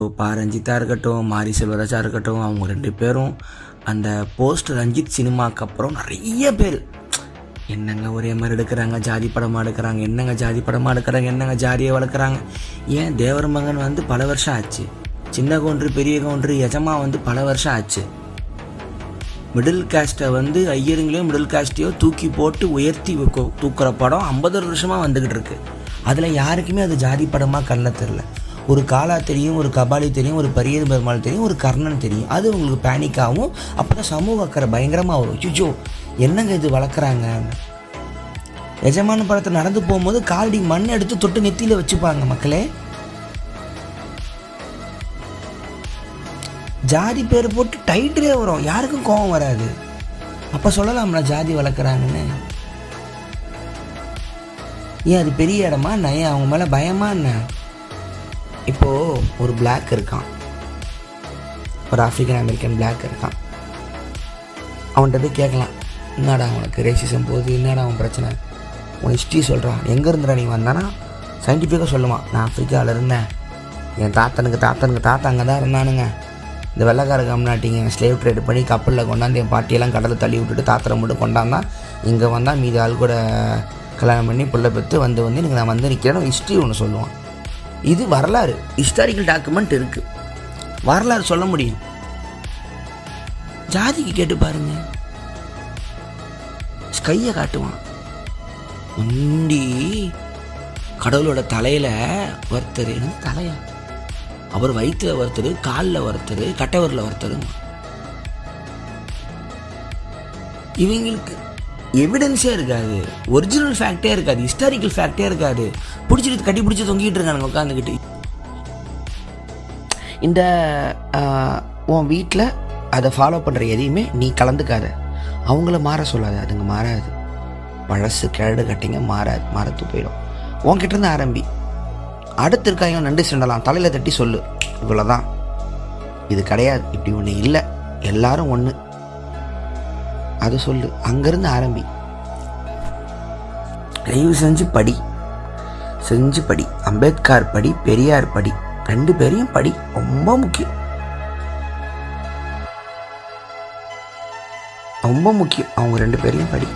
ரஞ்சித்தா இருக்கட்டும், மாரி செல்வராஜா இருக்கட்டும், அவங்க 2 பேரும் அந்த போஸ்ட் ரஞ்சித் சினிமாவுக்கு அப்புறம் நிறைய பேர் என்னங்க ஒரே மாதிரி எடுக்கிறாங்க, ஜாதி படமாக எடுக்கிறாங்க, என்னங்க ஜாதி படமாக எடுக்கிறாங்க, என்னங்க ஜாதியை வளர்க்குறாங்க. ஏன் தேவர் மகன் வந்து பல வருஷம் ஆச்சு, சின்ன கவுண்டர் பெரிய கவுண்டர் எஜமா வந்து பல வருஷம் ஆச்சு. மிடில் காஸ்ட்டை வந்து ஐயருங்களையும் மிடில் காஸ்ட்டையோ தூக்கி போட்டு உயர்த்தி தூக்குற படம் 50 வருஷமாக வந்துக்கிட்டு இருக்கு. அதில் யாருக்குமே அது ஜாதி படமாக கண்ணில் தெரில. ஒரு காலா தெரியும், ஒரு கபாலி தெரியும், ஒரு பரியர் பெருமாள் தெரியும், ஒரு கர்ணன் தெரியும். அது உங்களுக்கு பேனிக்காகவும் அப்போ தான் சமூக அக்கறை பயங்கரமாக வரும். சுச்சோ என்னங்க இது வளர்க்குறாங்க. எஜமான படத்தை நடந்து போகும்போது காலடி மண் எடுத்து தொட்டு நெத்தியில் வச்சுப்பாங்க மக்களே. ஜாதி பேர் போட்டு டைட்டிலே வரும், யாருக்கும் கோபம் வராது. அப்போ சொல்லலாம்ல ஜாதி வளர்க்குறாங்கன்னு. ஏன் அது பெரிய இடமா என்ன? ஏன் அவங்க மேலே பயமா என்ன? இப்போது ஒரு பிளாக் இருக்கான், ஒரு ஆஃப்ரிக்கன் அமெரிக்கன் பிளாக் இருக்கான். அவன்கிட்ட போய் கேட்கலாம், என்னடா அவனுக்கு ரேசிசம் போகுது, என்னடா அவன் பிரச்சனை, உன் ஹிஸ்ட்ரி சொல்கிறான், எங்கே இருந்துடா நீ வந்தானா சயின்டிஃபிக்காக சொல்லுவான். நான் ஆஃப்ரிக்காவில் இருந்தேன், என் தாத்தா அங்கே தான் இருந்தானுங்க. இந்த வெள்ளைக்கார கம்நாட்டிங்க ஸ்லேவ் ட்ரேட் பண்ணி கப்பலில் கொண்டாந்து என் பாட்டியெல்லாம் கடலில் தள்ளி விட்டுட்டு தாத்தரை மட்டும் கொண்டாந்தான். இங்கே வந்தால் மீதி ஆள் கூட கல்யாணம் பண்ணி பிள்ளை பெற்று வந்து எனக்கு நான் வந்து நிற்கிறேன்னு ஹிஸ்ட்ரி ஒன்று சொல்லுவான். இது வரலாறு, ஹிஸ்டாரிக்கல் டாக்குமெண்ட் இருக்குது, வரலாறு சொல்ல முடியும். ஜாதிக்கு கேட்டு பாருங்க, ஸ்கையை காட்டுவான். முண்டி கடவுளோட தலையில் ஒருத்தர், தலையா அவர் வயிற்றுல ஒருத்தர், காலில் ஒருத்தர், கட்டவரில் ஒருத்தர். இவங்களுக்கு எவிடன்ஸே இருக்காது, ஒரிஜினல் ஃபேக்டே இருக்காது, ஹிஸ்டாரிக்கல் ஃபேக்டே இருக்காது. பிடிச்சிட்டு கட்டி பிடிச்சி தொங்கிட்டு இருக்கானுங்க உட்காந்துக்கிட்டு. இந்த உன் வீட்டில் அதை ஃபாலோ பண்ணுற எதையுமே நீ கலந்துக்காத, அவங்கள மாற சொல்லாது, அதுங்க மாறாது. பழசு கிழடு கட்டிங்க மாறத்து போயிடும். உன்கிட்ட இருந்து ஆரம்பி. அடுத்து இருக்காங்க நண்டு சிண்டலாம், தலையில் தட்டி சொல்லு, இவ்வளோதான், இது கிடையாது, இப்படி ஒன்று இல்லை, எல்லாரும் ஒன்று, அது சொல்லு. அங்கேருந்து ஆரம்பி. தயவு செஞ்சு படி, அம்பேத்கர் படி, பெரியார் படி, 2 பேரையும் படி, ரொம்ப முக்கியம், ரொம்ப முக்கியம். அவங்க 2 பேரையும் படி.